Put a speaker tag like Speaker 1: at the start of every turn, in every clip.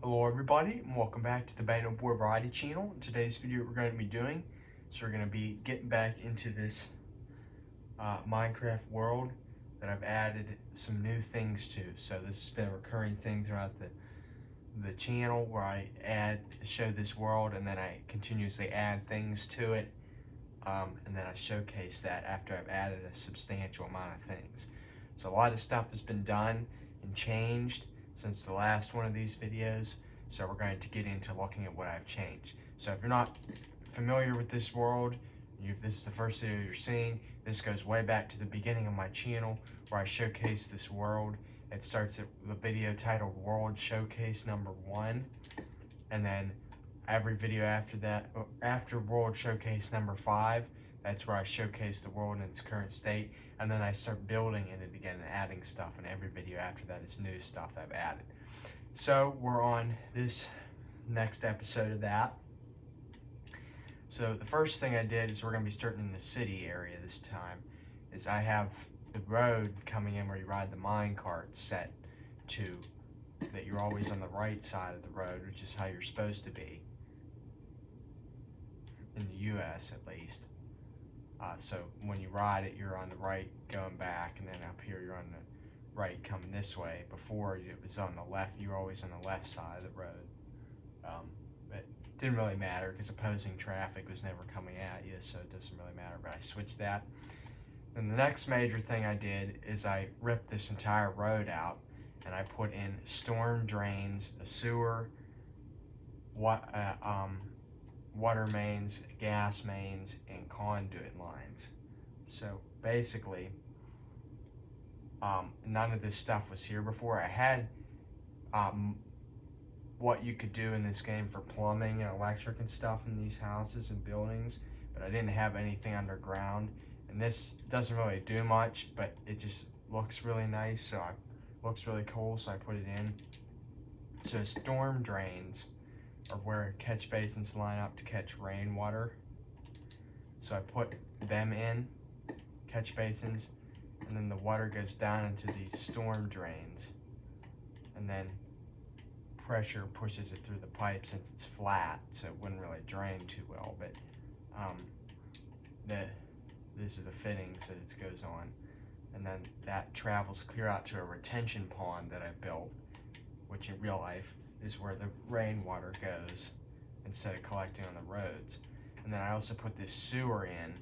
Speaker 1: Hello everybody, and welcome back to the Bano Boy Variety channel. In today's video we're going to be doing, we're going to be getting back into this Minecraft world that I've added some new things to. So this has been a recurring thing throughout the channel where I show this world and then I continuously add things to it. And then I showcase that after I've added a substantial amount of things. So a lot of stuff has been done and changed since the last one of these videos, so we're going to get into looking at what I've changed. So if you're not familiar with this world, if this is the first video you're seeing, this goes way back to the beginning of my channel where I showcase this world. It starts at the video titled World Showcase number 1, and then every video after that, after World Showcase number 5, that's where I showcase the world in its current state, and then I start building in it again and adding stuff, and every video after that is new stuff that I've added. So we're on this next episode of that. So the first thing I did is we're going to be starting in the city area this time, is I have the road coming in where you ride the mine cart set to that you're always on the right side of the road, which is how you're supposed to be in the US at least. So when you ride it, you're on the right going back, and then up here you're on the right coming this way. Before it was on the left, you were always on the left side of the road. It didn't really matter because opposing traffic was never coming at you, so it doesn't really matter, but I switched that. Then the next major thing I did is I ripped this entire road out and I put in storm drains, a sewer, water mains, gas mains, and conduit lines. So basically, none of this stuff was here before. I had what you could do in this game for plumbing and electric and stuff in these houses and buildings, but I didn't have anything underground. And this doesn't really do much, but it just looks really nice, so looks really cool, so I put it in. So storm drains are where catch basins line up to catch rainwater. So I put them in, catch basins, and then the water goes down into these storm drains. And then pressure pushes it through the pipe since it's flat, so it wouldn't really drain too well. But these are the fittings that it goes on. And then that travels clear out to a retention pond that I built, which in real life is where the rainwater goes instead of collecting on the roads. And then I also put this sewer in.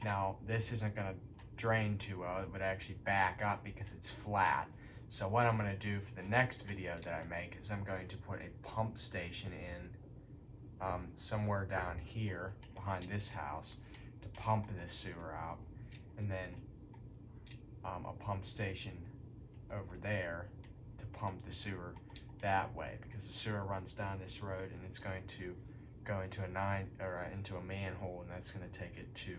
Speaker 1: Now this isn't going to drain too well, it would actually back up because it's flat. So what I'm going to do for the next video that I make is I'm going to put a pump station in somewhere down here behind this house to pump this sewer out, and then a pump station over there to pump the sewer that way, because the sewer runs down this road and it's going to go into into a manhole, and that's going to take it to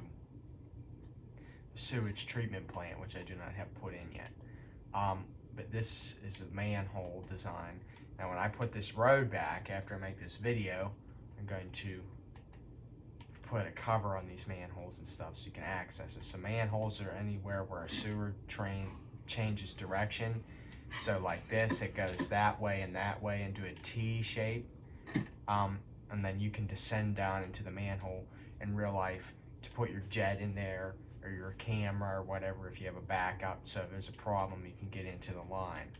Speaker 1: the sewage treatment plant, which I do not have put in yet. But this is a manhole design. Now when I put this road back after I make this video, I'm going to put a cover on these manholes and stuff so you can access it. So manholes are anywhere where a sewer train changes direction. So like this, it goes that way and do a T shape. And then you can descend down into the manhole in real life to put your jet in there or your camera or whatever if you have a backup. So if there's a problem, you can get into the line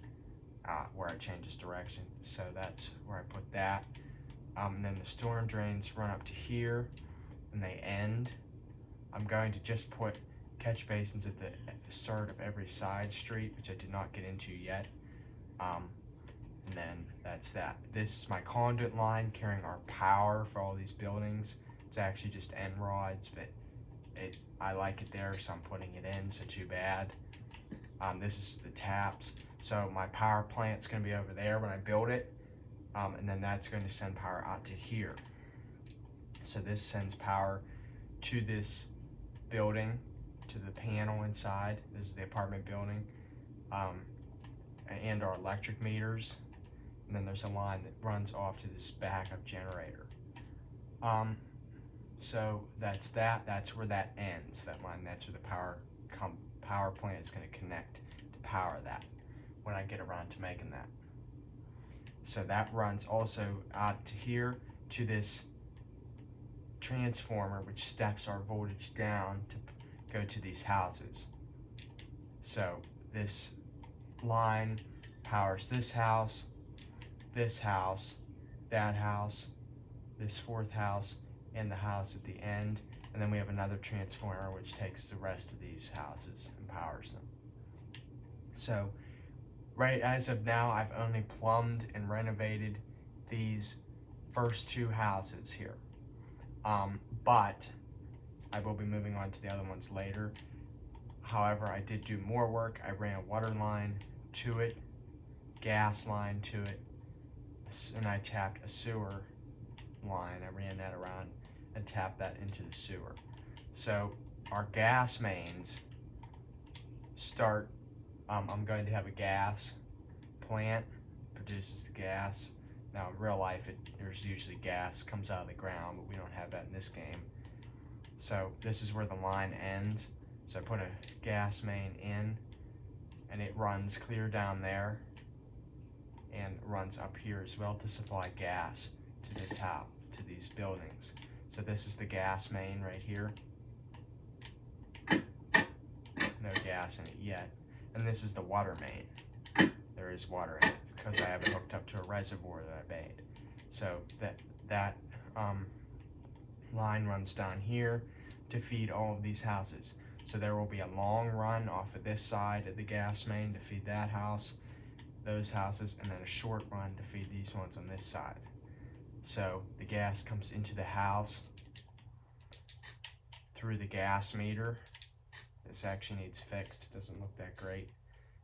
Speaker 1: where it changes direction. So that's where I put that. And then the storm drains run up to here and they end. I'm going to just put catch basins at the start of every side street, which I did not get into yet. And then that's that. This is my conduit line carrying our power for all these buildings. It's actually just end rods, but I like it there, so I'm putting it in, so too bad. This is the taps. So my power plant's going to be over there when I build it, and then that's going to send power out to here. So this sends power to this building, to the panel inside. This is the apartment building, and our electric meters. And then there's a line that runs off to this backup generator. So that's that. That's where that ends. That line. That's where the power plant is going to connect to power that when I get around to making that. So that runs also out to here to this transformer, which steps our voltage down to go to these houses. So this line powers this house, this house, that house, this fourth house, and the house at the end. And then we have another transformer which takes the rest of these houses and powers them. So right as of now, I've only plumbed and renovated these first two houses here. But I will be moving on to the other ones later. However, I did do more work. I ran a water line to it, gas line to it, and I tapped a sewer line. I ran that around and tapped that into the sewer. So our gas mains start, I'm going to have a gas plant, produces the gas. Now in real life, there's usually gas comes out of the ground, but we don't have that in this game. So this is where the line ends. So I put a gas main in, and it runs clear down there and runs up here as well to supply gas to this house, to these buildings. So this is the gas main right here. No gas in it yet. And this is the water main. There is water in it because I have it hooked up to a reservoir that I made. So that line runs down here to feed all of these houses. So there will be a long run off of this side of the gas main to feed that house, those houses, and then a short run to feed these ones on this side. So the gas comes into the house through the gas meter. This actually needs fixed, it doesn't look that great.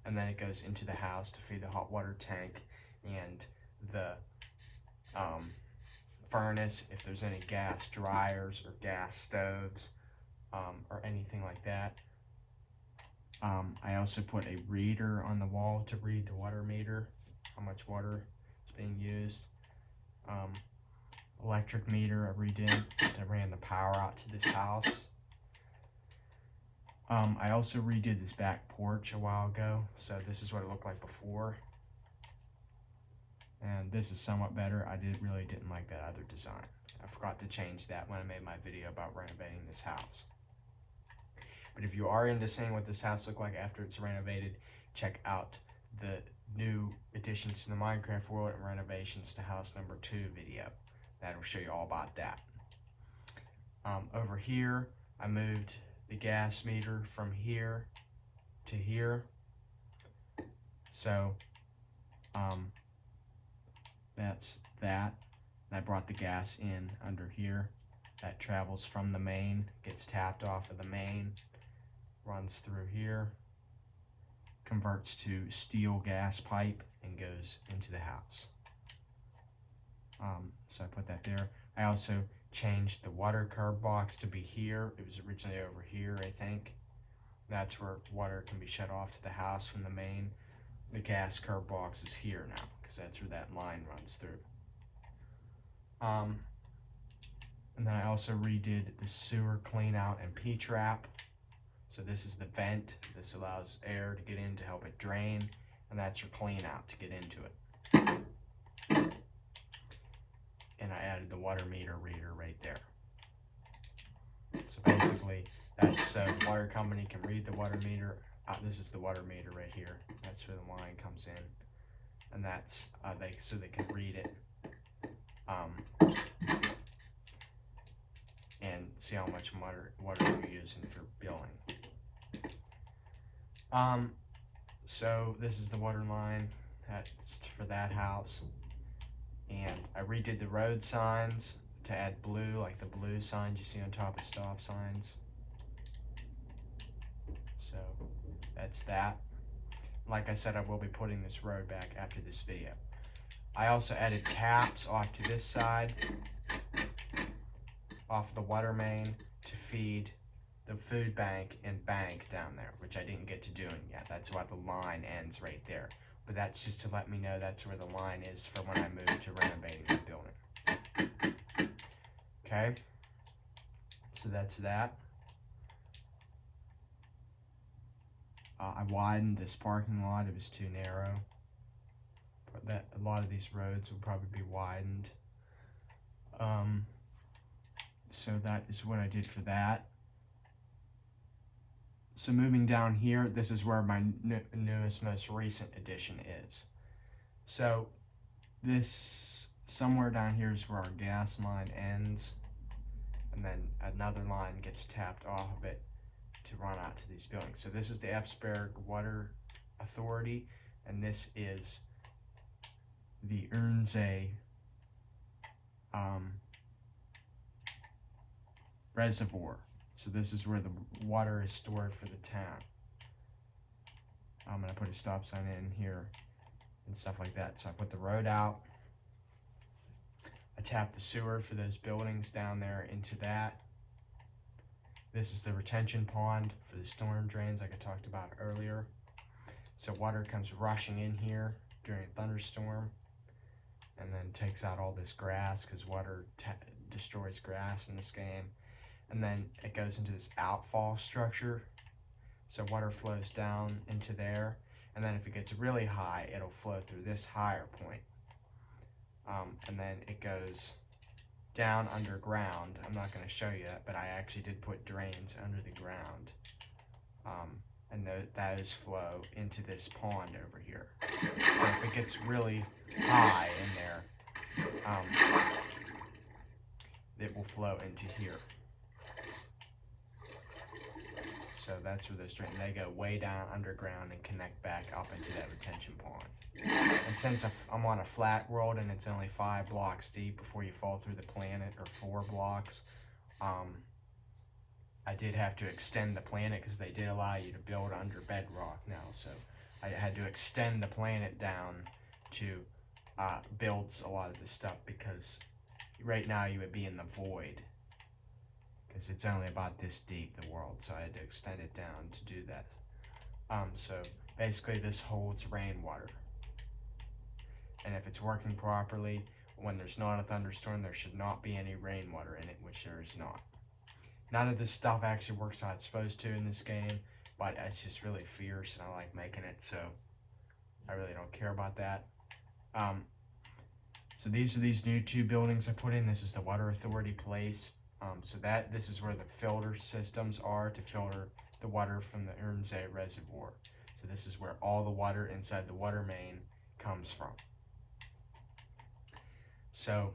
Speaker 1: And then it goes into the house to feed the hot water tank and the furnace, if there's any gas dryers or gas stoves or anything like that. I also put a reader on the wall to read the water meter, how much water is being used. Electric meter I redid, I ran the power out to this house. I also redid this back porch a while ago, so this is what it looked like before. And this is somewhat better. I really didn't like that other design. I forgot to change that when I made my video about renovating this house. But if you are into seeing what this house looked like after it's renovated, check out the new additions to the Minecraft world and renovations to house number 2 video. That'll show you all about that. Over here, I moved the gas meter from here to here. So that's that. And I brought the gas in under here. That travels from the main, gets tapped off of the main, runs through here, converts to steel gas pipe, and goes into the house. So I put that there. I also changed the water curb box to be here. It was originally over here, I think. That's where water can be shut off to the house from the main. The gas curb box is here now because that's where that line runs through. And then I also redid the sewer clean out and P-trap. So this is the vent. This allows air to get in to help it drain, and that's your clean out to get into it. And I added the water meter reader right there. So basically, that's so the water company can read the water meter. This is the water meter right here. That's where the line comes in, and that's so they can read it and see how much water you're using for billing. So this is the water line. That's for that house. And I redid the road signs to add blue, like the blue signs you see on top of stop signs. So that's that. Like I said, I will be putting this road back after this video. I also added taps off to this side, off the water main, to feed the food bank and bank down there, which I didn't get to doing yet. That's why the line ends right there. But that's just to let me know that's where the line is for when I move to renovating the building. Okay, so that's that. I widened this parking lot. It was too narrow. Put that a lot of these roads will probably be widened. So that is what I did for that. So moving down here, this is where my newest, most recent addition is. So this, somewhere down here is where our gas line ends, and then another line gets tapped off of it to run out to these buildings. So this is the Epsberg Water Authority, and this is the Örnsee Reservoir. So this is where the water is stored for the town. I'm going to put a stop sign in here and stuff like that. So I put the road out. I tap the sewer for those buildings down there into that. This is the retention pond for the storm drains like I talked about earlier. So water comes rushing in here during a thunderstorm and then takes out all this grass, because water destroys grass in this game. And then it goes into this outfall structure. So water flows down into there, and then if it gets really high, it'll flow through this higher point. And then it goes down underground. I'm not going to show you that, but I actually did put drains under the ground. And those flow into this pond over here. So if it gets really high in there, it will flow into here. So that's where those drains, they go way down underground and connect back up into that retention pond. And since I'm on a flat road and it's only 5 blocks deep before you fall through the planet, or 4 blocks, I did have to extend the planet, because they did allow you to build under bedrock now. So I had to extend the planet down to build a lot of this stuff, because right now you would be in the void, because it's only about this deep, the world. So I had to extend it down to do that. So basically this holds rainwater. And if it's working properly, when there's not a thunderstorm, there should not be any rainwater in it, which there is not. None of this stuff actually works how it's supposed to in this game, but it's just really fierce and I like making it, so I really don't care about that. So these are these new 2 buildings I put in. This is the Water Authority place. So this is where the filter systems are to filter the water from the Örnsee Reservoir. So this is where all the water inside the water main comes from. So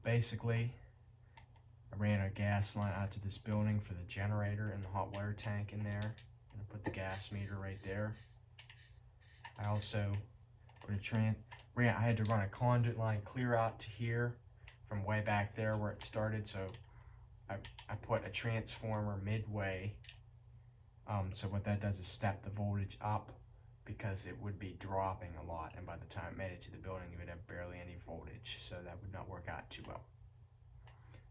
Speaker 1: basically, I ran a gas line out to this building for the generator and the hot water tank in there. And I put the gas meter right there. I also put I had to run a conduit line clear out to here from way back there where it started. So I put a transformer midway. So what that does is step the voltage up, because it would be dropping a lot, and by the time it made it to the building, you would have barely any voltage, so that would not work out too well.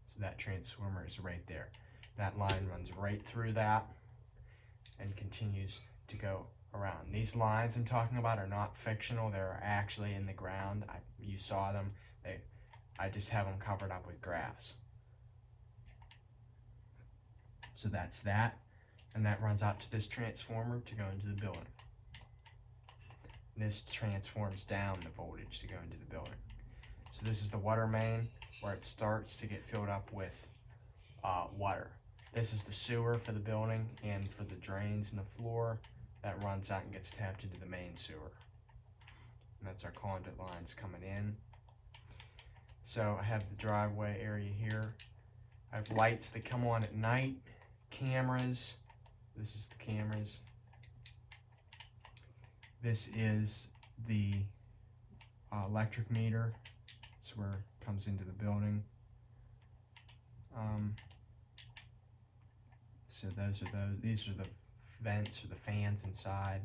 Speaker 1: So that transformer is right there. That line runs right through that and continues to go around. These lines I'm talking about are not fictional. They're actually in the ground. You saw them. I just have them covered up with grass. So that's that. And that runs out to this transformer to go into the building. And this transforms down the voltage to go into the building. So this is the water main, where it starts to get filled up with water. This is the sewer for the building and for the drains in the floor. That runs out and gets tapped into the main sewer. And that's our conduit lines coming in. So I have the driveway area here. I have lights that come on at night, cameras. This is the cameras. This is the electric meter. That's where it comes into the building. So these are the vents or the fans inside.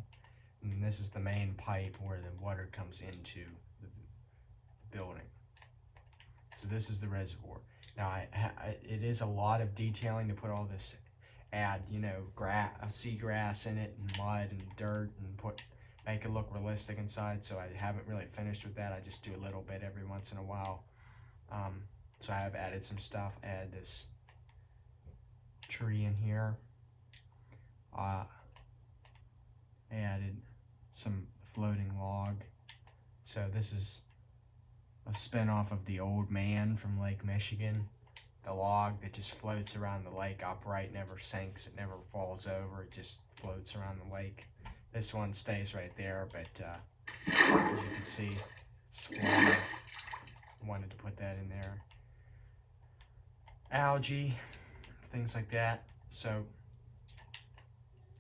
Speaker 1: And this is the main pipe where the water comes into the building. So this is the reservoir. Now it is a lot of detailing to put all this, add seagrass in it and mud and dirt and make it look realistic inside. So I haven't really finished with that. I just do a little bit every once in a while. So I have added some stuff. Add this tree in here. I added some floating log So this is a spin-off of the Old Man from Lake Michigan. The log that just floats around the lake upright, never sinks, it never falls over, it just floats around the lake. This one stays right there, but as you can see, it's floating. I wanted to put that in there. Algae, things like that. So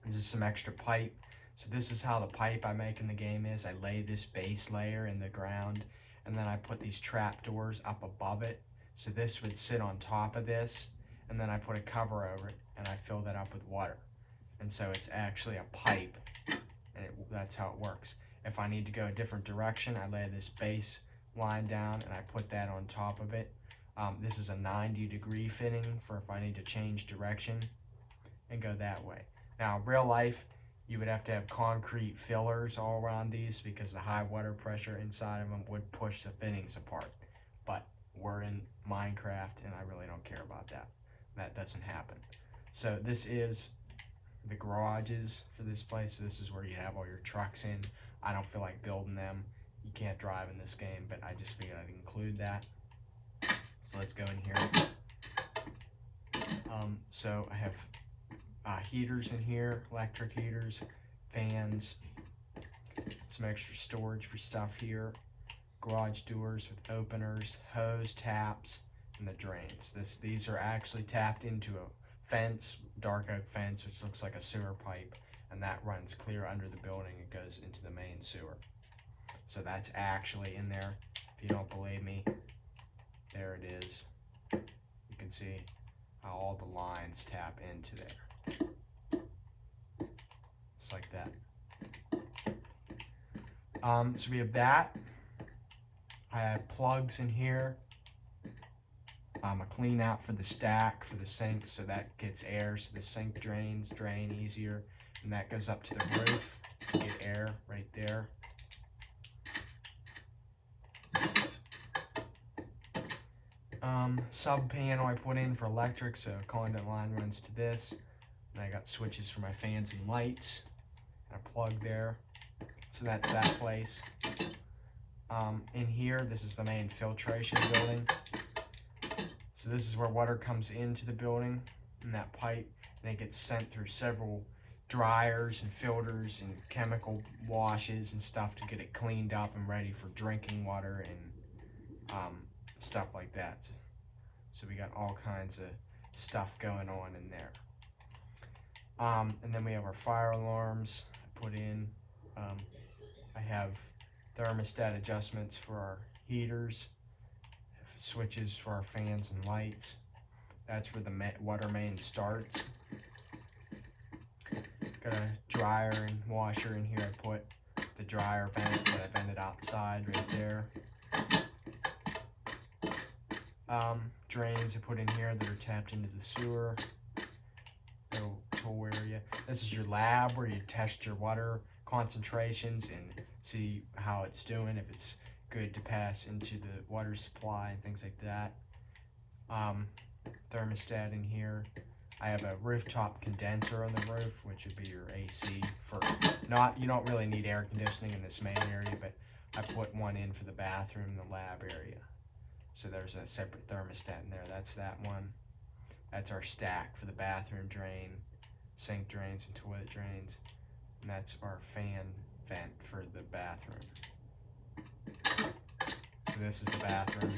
Speaker 1: this is some extra pipe. So this is how the pipe I make in the game is. I lay this base layer in the ground, and then I put these trapdoors up above it. So this would sit on top of this, and then I put a cover over it, and I fill that up with water. And so it's actually a pipe, and that's how it works. If I need to go a different direction, I lay this base line down, and I put that on top of it. This is a 90-degree fitting for if I need to change direction and go that way. Now, in real life, you would have to have concrete fillers all around these because the high water pressure inside of them would push the fittings apart. But we're in Minecraft, and I really don't care about that. That doesn't happen. So this is the garages for this place. So this is where you have all your trucks in. I don't feel like building them. You can't drive in this game, but I just figured I'd include that. So let's go in here. So I have heaters in here, electric heaters, fans, some extra storage for stuff here, garage doors with openers, hose taps, and the drains. These are actually tapped into a fence, dark oak fence, which looks like a sewer pipe, and that runs clear under the building and goes into the main sewer. So that's actually in there. If you don't believe me, there it is. You can see how all the lines tap into there. Just like that. So we have that. I have plugs in here. A clean out for the stack for the sink, so that gets air, so the sink drain easier, and that goes up to the roof to get air right there. Sub panel I put in for electric, so a conduit line runs to this, and I got switches for my fans and lights, and a plug there. So that's that place. In here, this is the main filtration building. So this is where water comes into the building in that pipe, and it gets sent through several dryers and filters and chemical washes and stuff to get it cleaned up and ready for drinking water and stuff like that. So we got all kinds of stuff going on in there. And then we have our fire alarms I put in. I have thermostat adjustments for our heaters, switches for our fans and lights. That's where the water main starts. Got a dryer and washer in here. I put the dryer vent that I vented outside right there. Drains I put in here that are tapped into the sewer. Little tool area. This is your lab where you test your water concentrations and see how it's doing, if it's good to pass into the water supply and things like that. Thermostat in here. I have a rooftop condenser on the roof, which would be your AC for you don't really need air conditioning in this main area, but I put one in for the bathroom and the lab area. So there's a separate thermostat in there. That's that one. That's our stack for the bathroom drain, sink drains and toilet drains. And that's our fan vent for the bathroom. So this is the bathroom.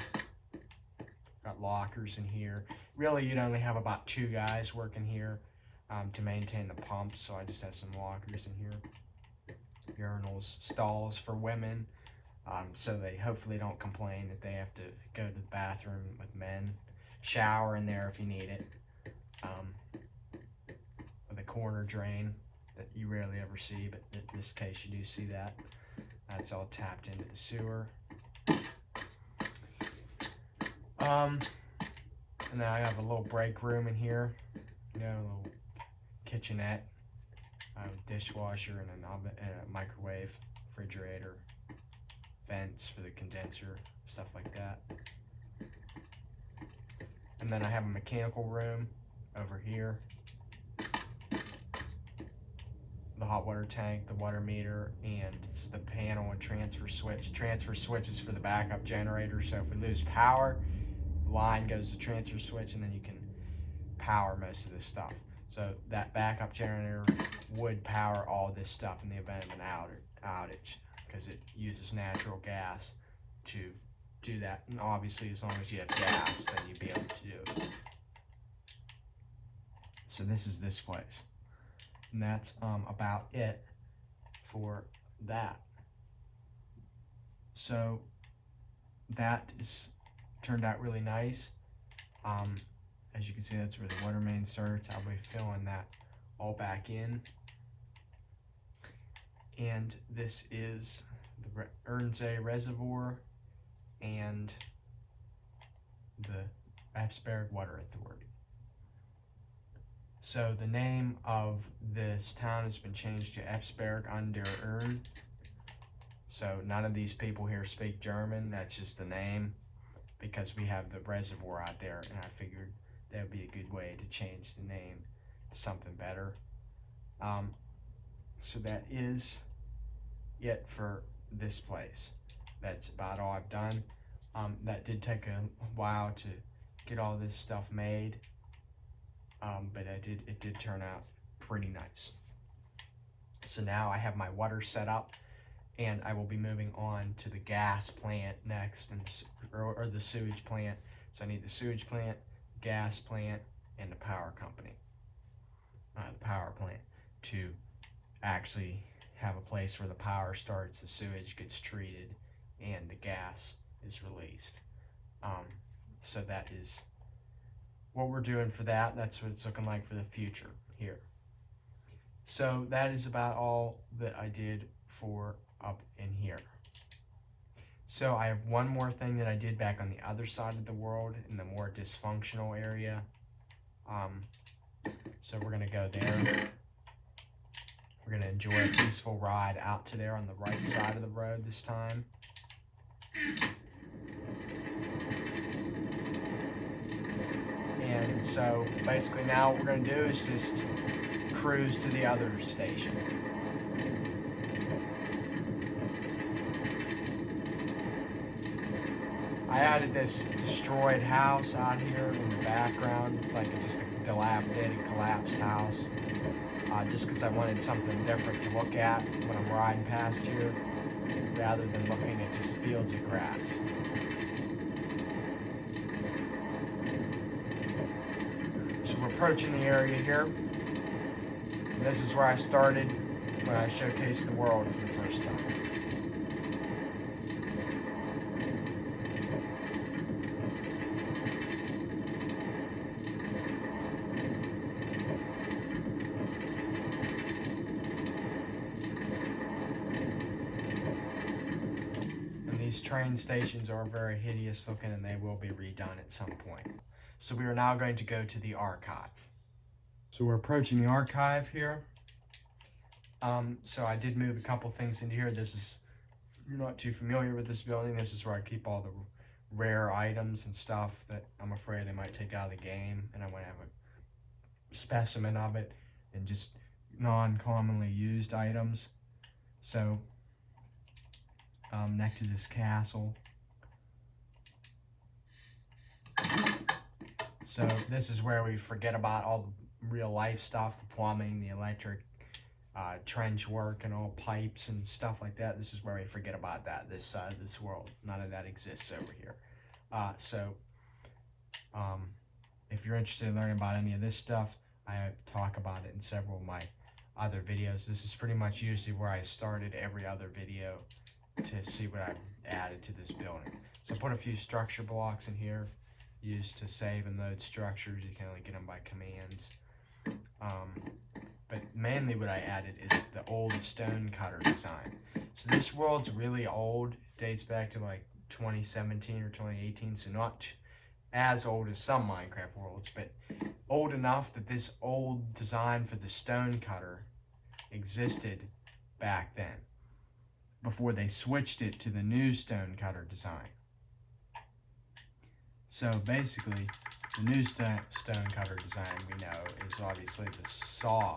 Speaker 1: Got lockers in here. Really, you'd only have about 2 guys working here to maintain the pumps, so I just have some lockers in here. Urinals, stalls for women, so they hopefully don't complain that they have to go to the bathroom with men. Shower in there if you need it. With a corner drain that you rarely ever see, but in this case you do see that. That's all tapped into the sewer. And then I have a little break room in here, a little kitchenette, dishwasher and an oven and a microwave, refrigerator, vents for the condenser, stuff like that. And then I have a mechanical room over here. the hot water tank, the water meter, and it's the panel and transfer switch. Transfer switch is for the backup generator, so if we lose power, the line goes to transfer switch, and then you can power most of this stuff. So that backup generator would power all this stuff in the event of an outage, because it uses natural gas to do that. And obviously, as long as you have gas, then you'd be able to do it. So this is this place, and that's about it for that. So that is turned out really nice. As you can see, that's where the water main starts. I'll be filling that all back in. And this is the Örnsee Reservoir and the Epsberg Water Authority. So the name of this town has been changed to Epsberg an der Örn. So none of these people here speak German. That's just the name, because we have the reservoir out there, and I figured that would be a good way to change the name to something better. So that is it for this place. That's about all I've done. That did take a while to get all this stuff made, but it did turn out pretty nice. So now I have my water set up, and I will be moving on to the gas plant next, or the sewage plant. So I need the sewage plant, gas plant, and the power company, the power plant, to actually have a place where the power starts, the sewage gets treated, and the gas is released. So that is what we're doing for that. That's what it's looking like for the future here. So that is about all that I did for up in here. So I have one more thing that I did back on the other side of the world, in the more dysfunctional area. So we're gonna go there. We're gonna enjoy a peaceful ride out to there on the right side of the road this time. And so basically now what we're gonna do is just cruise to the other station. I added this destroyed house out here in the background, like just a dilapidated, collapsed house, just because I wanted something different to look at when I'm riding past here, rather than looking at just fields of grass. So we're approaching the area here. This is where I started when I showcased the world for the first time. These train stations are very hideous looking, and they will be redone at some point. So we are now going to go to the archive. So we're approaching the archive here. So I did move a couple things into here. This is, if you're not too familiar with this building, this is where I keep all the rare items and stuff that I'm afraid I might take out of the game, and I want to have a specimen of it, and just non-commonly used items. So next to this castle. So this is where we forget about all the real life stuff, the plumbing, the electric, trench work, and all pipes and stuff like that. This is where we forget about that, this side of this world. None of that exists over here. If you're interested in learning about any of this stuff, I talk about it in several of my other videos. This is pretty much usually where I started every other video, to see what I've added to this building. So I put a few structure blocks in here, used to save and load structures. You can only get them by commands. But mainly what I added is the old stone cutter design. So this world's really old, dates back to like 2017 or 2018, so not as old as some Minecraft worlds, but old enough that this old design for the stone cutter existed back then, before they switched it to the new stone cutter design. So basically, the new stone cutter design we know is obviously the saw.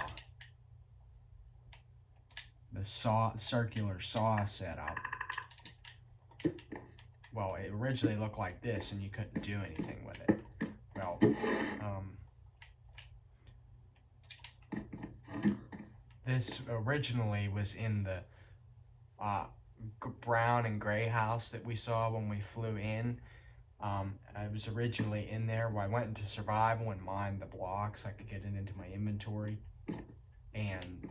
Speaker 1: the circular saw setup. Well, it originally looked like this, and you couldn't do anything with it. Well, this originally was in the brown and gray house that we saw when we flew in. I was originally in there where I went into survival and mined the blocks. I could get it into my inventory and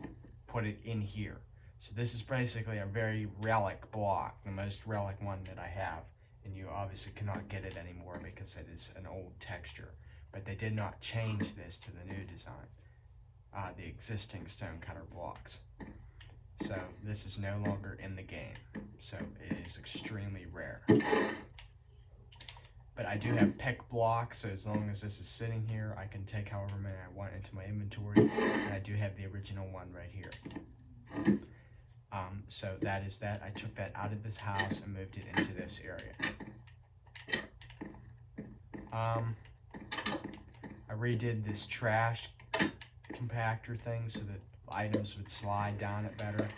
Speaker 1: put it in here. So this is basically a very relic block, the most relic one that I have. And you obviously cannot get it anymore because it is an old texture. But they did not change this to the new design, the existing stonecutter blocks. So this is no longer in the game. So it is extremely rare. But I do have pick blocks, so as long as this is sitting here, I can take however many I want into my inventory. And I do have the original one right here. So that is that. I took that out of this house and moved it into this area. I redid this trash compactor thing so that items would slide down it better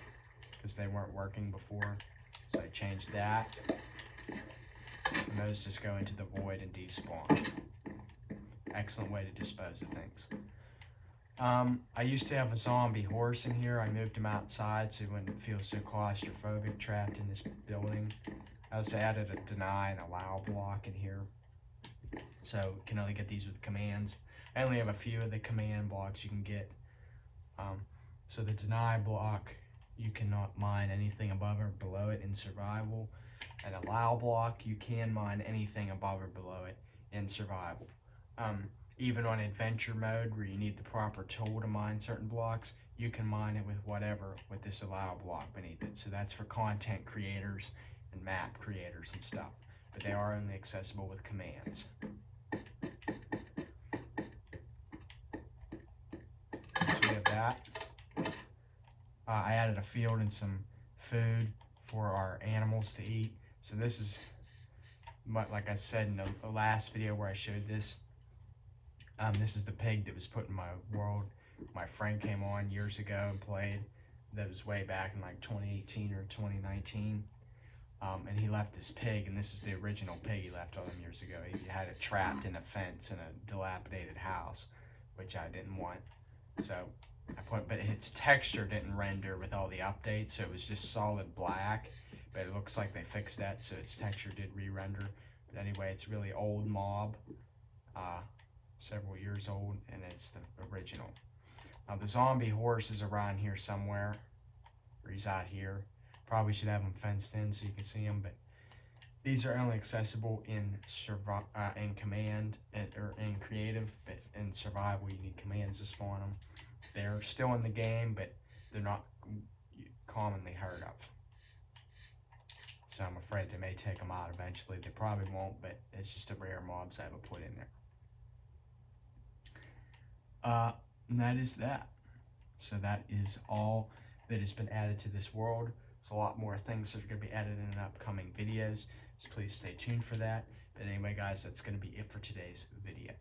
Speaker 1: because they weren't working before. So I changed that. And those just go into the void and despawn. Excellent way to dispose of things. I used to have a zombie horse in here. I moved him outside so he wouldn't feel so claustrophobic trapped in this building. I also added a deny and allow block in here. So you can only get these with commands. I only have a few of the command blocks you can get. So the deny block, you cannot mine anything above or below it in survival. An allow block, you can mine anything above or below it in survival. Even on adventure mode where you need the proper tool to mine certain blocks, you can mine it with whatever with this allow block beneath it. So that's for content creators and map creators and stuff. But they are only accessible with commands. So we have that. I added a field and some food for our animals to eat. So this is, like I said in the last video where I showed this, this is the pig that was put in my world. My friend came on years ago and played. That was way back in like 2018 or 2019. And he left his pig, and this is the original pig he left all them years ago. He had it trapped in a fence in a dilapidated house, which I didn't want. So but its texture didn't render with all the updates, so it was just solid black. But it looks like they fixed that, so its texture did re-render. But anyway, it's really old mob, several years old, and it's the original. Now the zombie horse is around here somewhere, or he's out here. Probably should have them fenced in so you can see them, but these are only accessible in command or in creative, but in survival you need commands to spawn them. They're still in the game, but they're not commonly heard of. So I'm afraid they may take them out eventually. They probably won't, but it's just a rare mobs I haven't put in there. And that is that. So that is all that has been added to this world. There's a lot more things that are going to be added in upcoming videos, so please stay tuned for that. But anyway, guys, that's going to be it for today's video.